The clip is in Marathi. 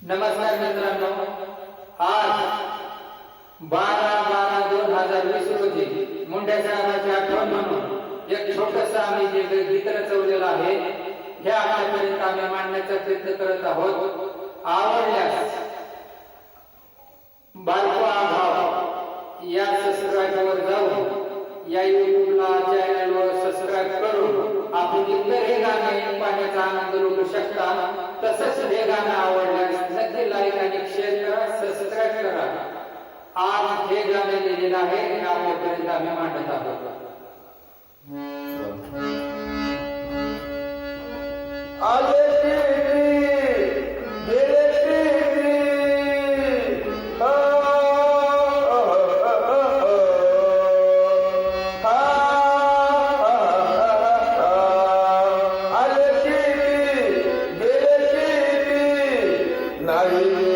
नमस्कार मित्रांनो, आज 12/12/2020 रोजी मुंडे साहेबांची आठवण म्हणून एक छोटस आम्ही जे गीत रचवलेलं आहे हे आपल्यापर्यंत आम्ही मांडण्याचा प्रयत्न करत आहोत. आवडल्यास बारको आभाव या सबस्क्राईबवर जाऊन या युट्यूबला चॅनलवर सबस्क्राईब करून आपण इतर हे गाणे पाहण्याचा आनंद लुटू शकता. तसंच हे गाणं आवडल्यास नक्की लाईक आणि शेअर करा, सबस्क्राईब करा. आज हे गाणं लिहिलेलं आहे हे आपल्यापर्यंत आम्ही मांडत आहोत. आले गेले नाही